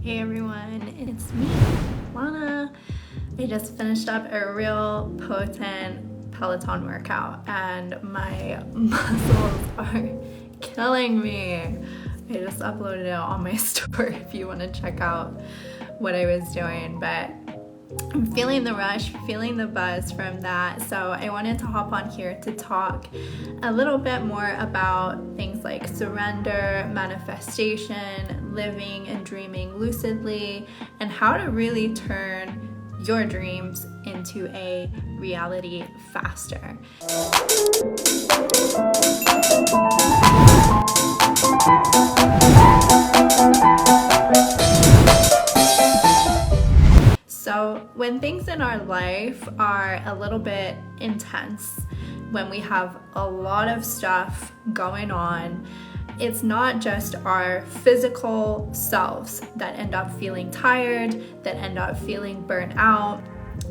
Hey everyone, it's me, Lana. I just finished up a real potent Peloton workout and my muscles are killing me. I just uploaded it on my story if you want to check out what I was doing, but I'm feeling the rush, feeling the buzz from that. So I wanted to hop on here to talk a little bit more about things like surrender, manifestation, living and dreaming lucidly, and how to really turn your dreams into a reality faster. So when things in our life are a little bit intense, when we have a lot of stuff going on, it's not just our physical selves that end up feeling tired, that end up feeling burnt out.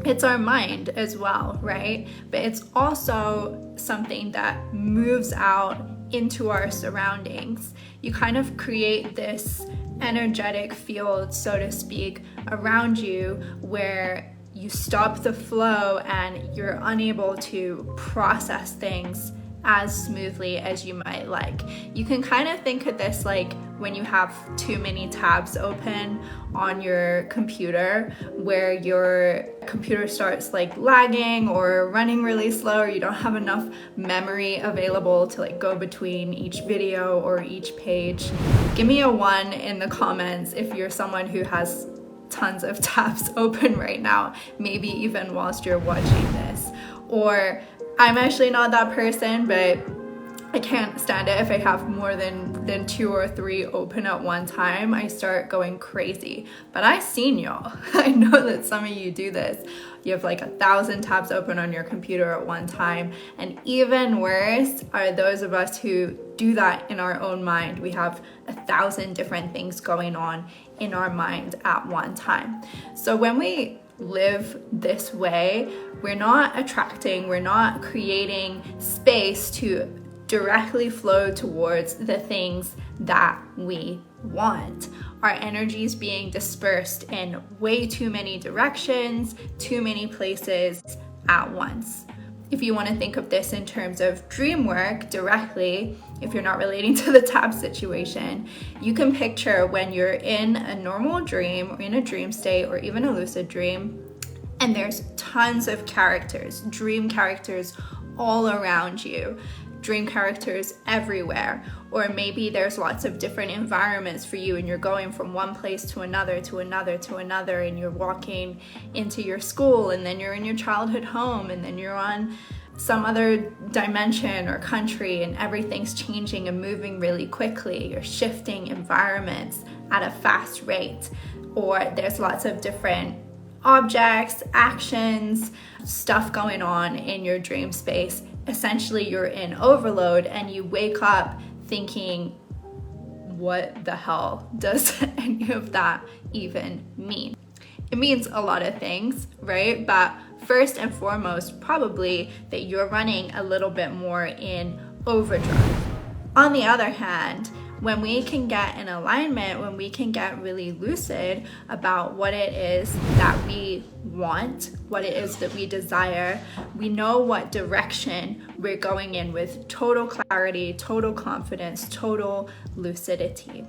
It's our mind as well, right? But it's also something that moves out into our surroundings. You kind of create this energetic field, so to speak, around you where you stop the flow and you're unable to process things as smoothly as you might like. You can kind of think of this like when you have too many tabs open on your computer, where your computer starts like lagging or running really slow, or you don't have enough memory available to like go between each video or each page. Give me a 1 in the comments if you're someone who has tons of tabs open right now, maybe even whilst you're watching this. Or I'm actually not that person, but I can't stand it if I have more than 2 or 3 open at one time. I start going crazy. But I've seen y'all. I know that some of you do this. You have like 1,000 tabs open on your computer at one time. And even worse are those of us who do that in our own mind. We have 1,000 different things going on in our mind at one time. So when we live this way, we're not attracting, we're not creating space to directly flow towards the things that we want. Our energy is being dispersed in way too many directions, too many places at once. If you want to think of this in terms of dream work directly, if you're not relating to the tab situation, you can picture when you're in a normal dream or in a dream state or even a lucid dream, and there's tons of characters, dream characters all around you, dream characters everywhere. Or maybe there's lots of different environments for you and you're going from one place to another, to another, to another, and you're walking into your school, and then you're in your childhood home, and then you're on some other dimension or country, and everything's changing and moving really quickly. You're shifting environments at a fast rate. Or there's lots of different objects, actions, stuff going on in your dream space. Essentially, you're in overload and you wake up thinking, what the hell does any of that even mean? It means a lot of things, right? But first and foremost, probably that you're running a little bit more in overdrive. On the other hand, when we can get in alignment, when we can get really lucid about what it is that we want, what it is that we desire, we know what direction we're going in with total clarity, total confidence, total lucidity.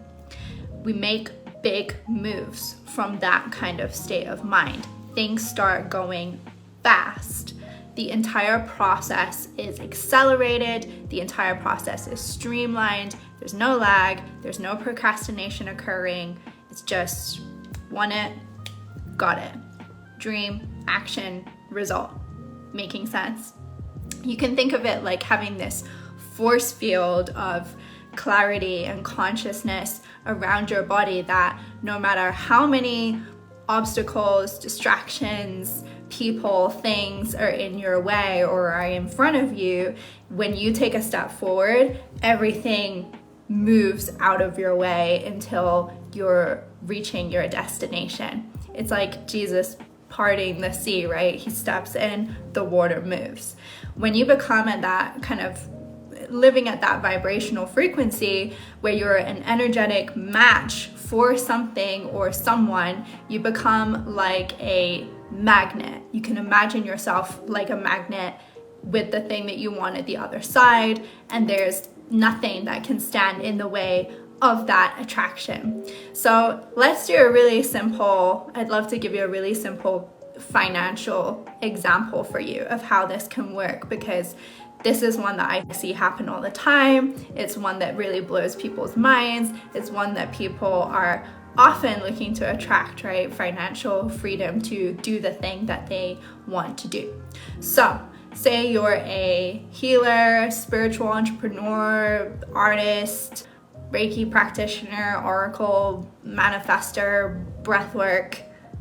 We make big moves from that kind of state of mind. Things start going fast. The entire process is accelerated. The entire process is streamlined. There's no lag. There's no procrastination occurring. It's just want it, got it. Dream, action, result. Making sense? You can think of it like having this force field of clarity and consciousness around your body that no matter how many obstacles, distractions, people, things are in your way or are in front of you, when you take a step forward, everything moves out of your way until you're reaching your destination. It's like Jesus parting the sea, right? He steps in, the water moves. When you become at that kind of living at that vibrational frequency where you're an energetic match for something or someone, you become like a magnet. You can imagine yourself like a magnet with the thing that you want at the other side, and there's nothing that can stand in the way of that attraction. So let's do a really simple, I'd love to give you a really simple financial example for you of how this can work, because this is one that I see happen all the time. It's one that really blows people's minds. It's one that people are often looking to attract, right? Financial freedom to do the thing that they want to do. So say you're a healer, spiritual entrepreneur, artist, Reiki practitioner, oracle, manifester, breathwork,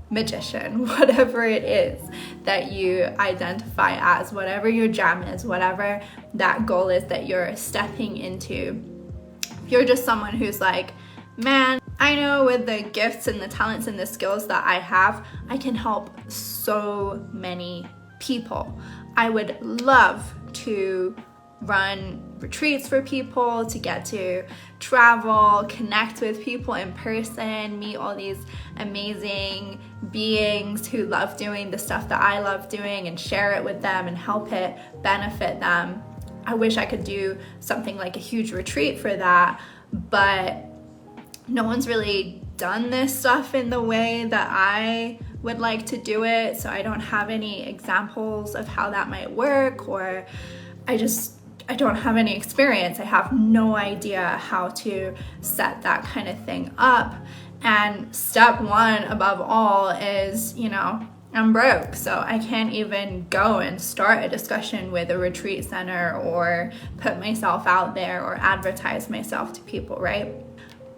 magician, whatever it is that you identify as, whatever your jam is, whatever that goal is that you're stepping into. If you're just someone who's like, man, I know with the gifts and the talents and the skills that I have, I can help so many people. I would love to run retreats for people, to get to travel, connect with people in person, meet all these amazing beings who love doing the stuff that I love doing, and share it with them and help it benefit them. I wish I could do something like a huge retreat for that, but no one's really done this stuff in the way that I would like to do it, so I don't have any examples of how that might work, or I don't have any experience. I have no idea how to set that kind of thing up. And step one above all is, I'm broke, so I can't even go and start a discussion with a retreat center or put myself out there or advertise myself to people, right?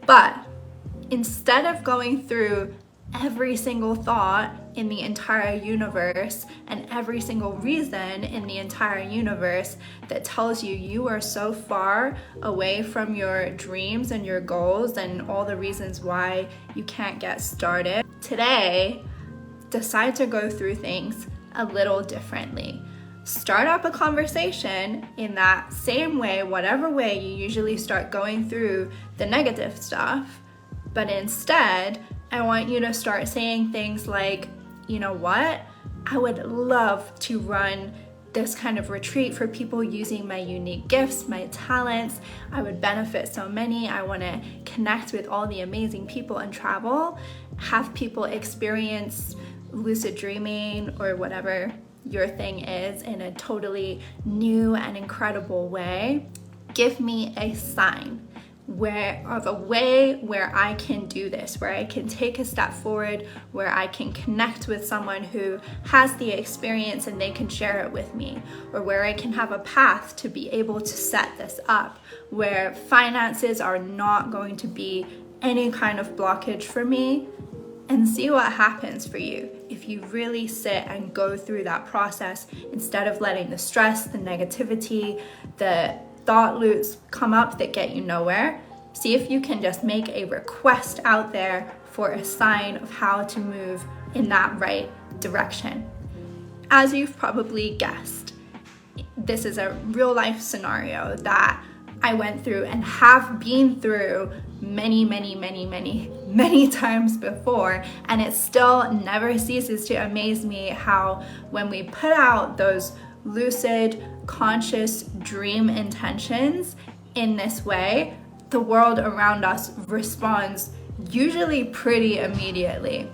But instead of going through every single thought in the entire universe and every single reason in the entire universe that tells you you are so far away from your dreams and your goals and all the reasons why you can't get started, today, decide to go through things a little differently. Start up a conversation in that same way, whatever way you usually start going through the negative stuff, but instead, I want you to start saying things like, you know what? I would love to run this kind of retreat for people using my unique gifts, my talents. I would benefit so many. I want to connect with all the amazing people and travel, have people experience lucid dreaming or whatever your thing is in a totally new and incredible way. Give me a sign of a way where I can do this, where I can take a step forward, where I can connect with someone who has the experience and they can share it with me, or where I can have a path to be able to set this up, where finances are not going to be any kind of blockage for me, and see what happens for you if you really sit and go through that process instead of letting the stress, the negativity, the thought loops come up that get you nowhere. See if you can just make a request out there for a sign of how to move in that right direction. As you've probably guessed, this is a real life scenario that I went through and have been through many times before, and it still never ceases to amaze me how when we put out those lucid, conscious dream intentions in this way, the world around us responds usually pretty immediately.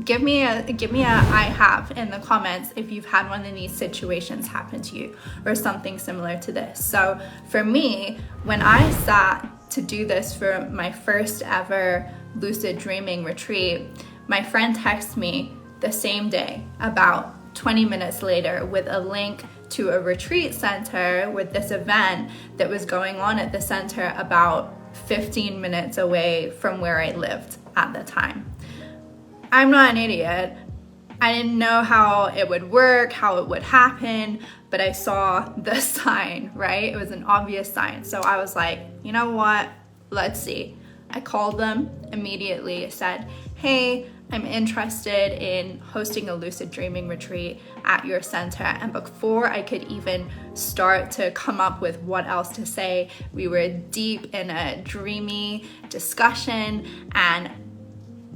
Give me a I have in the comments if you've had one of these situations happen to you or something similar to this. So for me, when I sat to do this for my first ever lucid dreaming retreat, my friend texted me the same day, about 20 minutes later, with a link to a retreat center with this event that was going on at the center about 15 minutes away from where I lived at the time. I'm not an idiot. I didn't know how it would work, how it would happen, but I saw the sign, right? It was an obvious sign. So I was like, you know what? Let's see. I called them immediately, said, hey, I'm interested in hosting a lucid dreaming retreat at your center. And before I could even start to come up with what else to say, we were deep in a dreamy discussion. And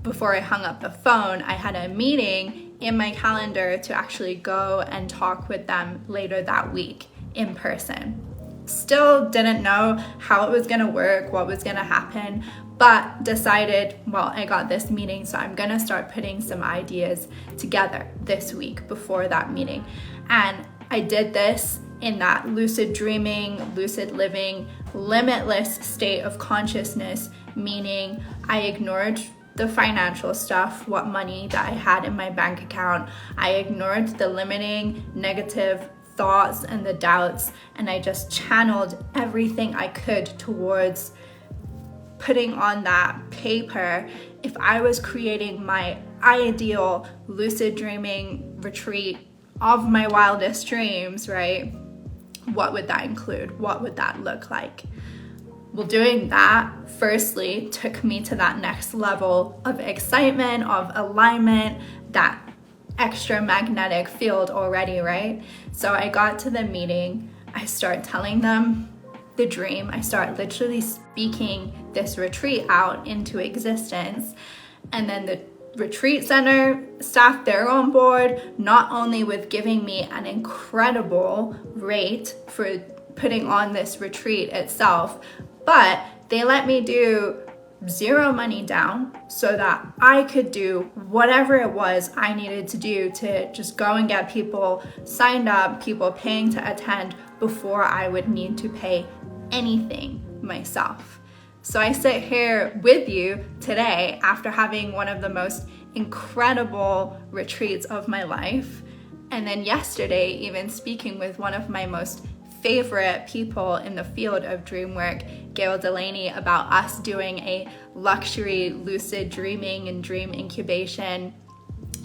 before I hung up the phone, I had a meeting in my calendar to actually go and talk with them later that week in person. Still didn't know how it was gonna work, what was gonna happen, but decided, well, I got this meeting, so I'm gonna start putting some ideas together this week before that meeting. And I did this in that lucid dreaming, lucid living, limitless state of consciousness, meaning I ignored the financial stuff, what money that I had in my bank account. I ignored the limiting negative thoughts and the doubts, and I just channeled everything I could towards putting on that paper. If I was creating my ideal lucid dreaming retreat of my wildest dreams, right? What would that include? What would that look like? Well, doing that firstly took me to that next level of excitement, of alignment, that extra magnetic field already, right? So I got to the meeting, I start telling them the dream, I start literally speaking this retreat out into existence, and then the retreat center staff, they're on board, not only with giving me an incredible rate for putting on this retreat itself, but they let me do zero money down so that I could do whatever it was I needed to do to just go and get people signed up, people paying to attend before I would need to pay anything myself. So I sit here with you today after having one of the most incredible retreats of my life. And then yesterday, even speaking with one of my most favorite people in the field of dream work, Gail Delaney, about us doing a luxury lucid dreaming and dream incubation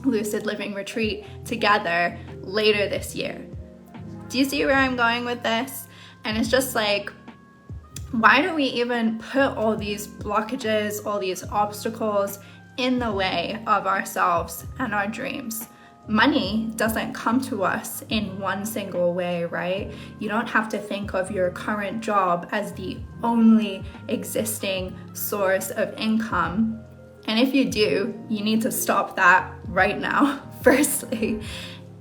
lucid living retreat together later this year. Do you see where I'm going with this? And it's just like, why do we even put all these blockages, all these obstacles in the way of ourselves and our dreams? Money doesn't come to us in one single way, right? You don't have to think of your current job as the only existing source of income. And if you do, you need to stop that right now, firstly.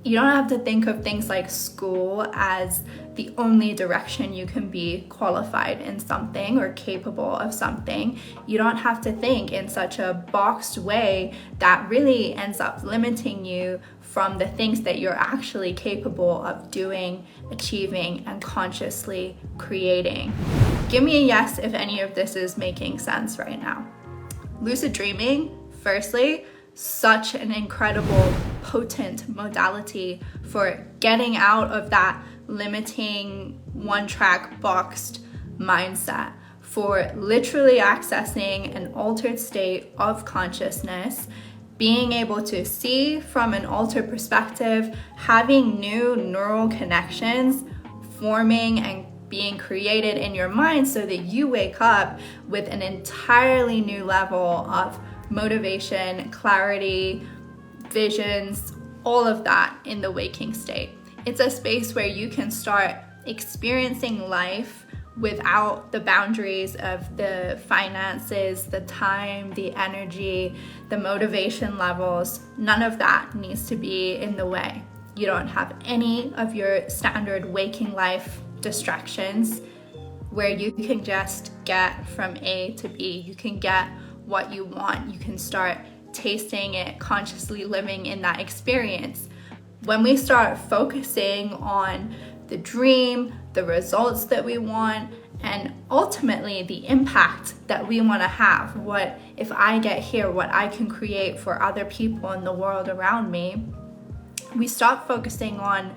You don't have to think of things like school as the only direction you can be qualified in something or capable of something. You don't have to think in such a boxed way that really ends up limiting you from the things that you're actually capable of doing, achieving, and consciously creating. Give me a yes if any of this is making sense right now. Lucid dreaming, firstly, such an incredible, potent modality for getting out of that limiting, one-track, boxed mindset, for literally accessing an altered state of consciousness, being able to see from an altered perspective, having new neural connections forming and being created in your mind so that you wake up with an entirely new level of motivation, clarity, visions, all of that in the waking state. It's a space where you can start experiencing life without the boundaries of the finances, the time, the energy, the motivation levels. None of that needs to be in the way. You don't have any of your standard waking life distractions where you can just get from A to B. You can get what you want. You can start tasting it, consciously living in that experience. When we start focusing on the dream, the results that we want, and ultimately the impact that we want to have, what if I get here, what I can create for other people in the world around me, we stop focusing on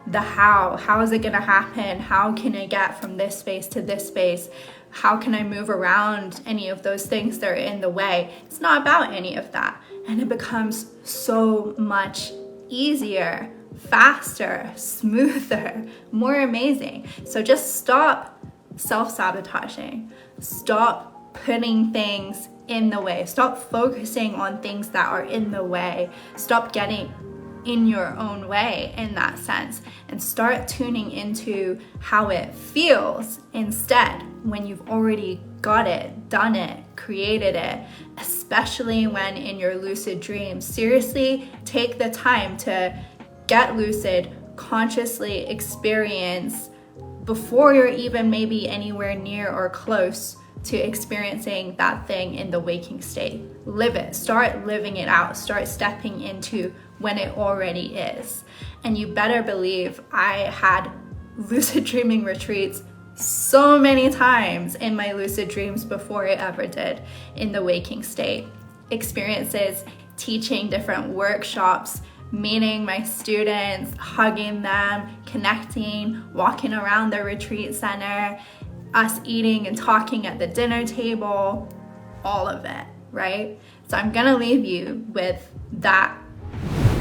the how is it going to happen, how can I get from this space to this space, how can I move around any of those things that are in the way. It's not about any of that, and it becomes so much easier, faster, smoother, more amazing. So just stop self-sabotaging, stop putting things in the way. Stop focusing on things that are in the way. Stop getting in your own way in that sense, and start tuning into how it feels instead when you've already got it, done it, created it, especially when in your lucid dreams. Seriously, take the time to get lucid, consciously experience before you're even maybe anywhere near or close to experiencing that thing in the waking state. Live it, start living it out, start stepping into when it already is. And you better believe I had lucid dreaming retreats so many times in my lucid dreams before I ever did in the waking state. Experiences, teaching different workshops, meeting my students, hugging them, connecting, walking around the retreat center, us eating and talking at the dinner table, all of it, right? So I'm gonna leave you with that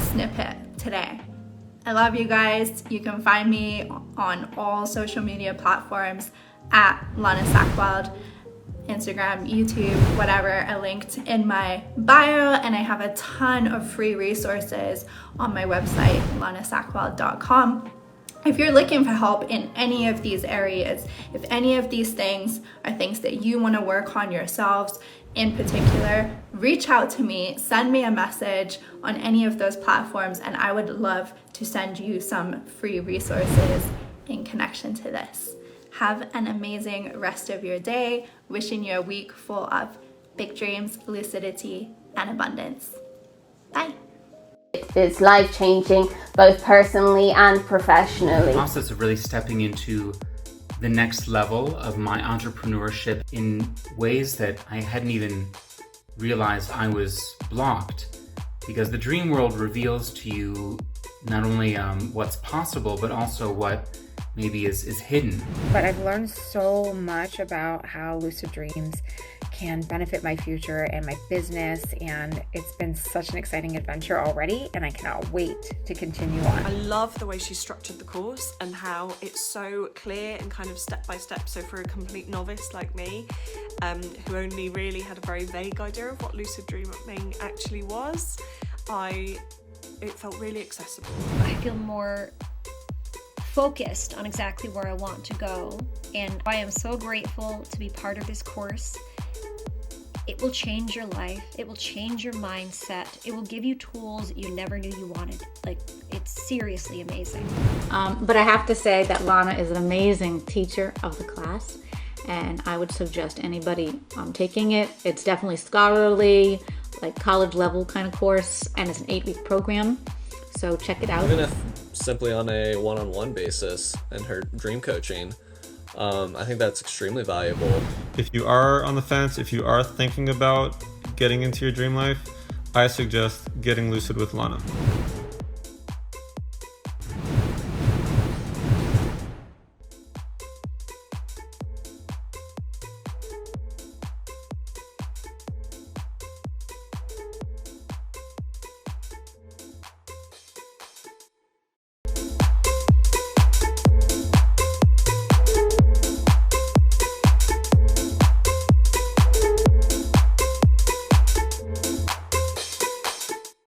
snippet today. I love you guys. You can find me on all social media platforms at Lana Sackwald, Instagram, YouTube, whatever. I linked in my bio, and I have a ton of free resources on my website, lanasackwald.com. If you're looking for help in any of these areas, if any of these things are things that you want to work on yourselves in particular, reach out to me, send me a message on any of those platforms, and I would love to send you some free resources in connection to this. Have an amazing rest of your day. Wishing you a week full of big dreams, lucidity, and abundance. Bye. It's life-changing, both personally and professionally. The process of really stepping into the next level of my entrepreneurship in ways that I hadn't even realized I was blocked. Because the dream world reveals to you not only what's possible, but also what maybe is hidden. But I've learned so much about how lucid dreams can benefit my future and my business, and it's been such an exciting adventure already, and I cannot wait to continue on. I love the way she structured the course and how it's so clear and kind of step by step. So for a complete novice like me, who only really had a very vague idea of what lucid dreaming actually was, it felt really accessible. I feel more focused on exactly where I want to go, and I am so grateful to be part of this course. It will change your life, it will change your mindset, it will give you tools you never knew you wanted. Like, it's seriously amazing. But I have to say that Lana is an amazing teacher of the class, and I would suggest anybody taking it. It's definitely scholarly, like college level kind of course, and it's an 8-week program, so check it out. Even if simply on a one-on-one basis and her dream coaching, I think that's extremely valuable. If you are on the fence, if you are thinking about getting into your dream life, I suggest getting lucid with Lana.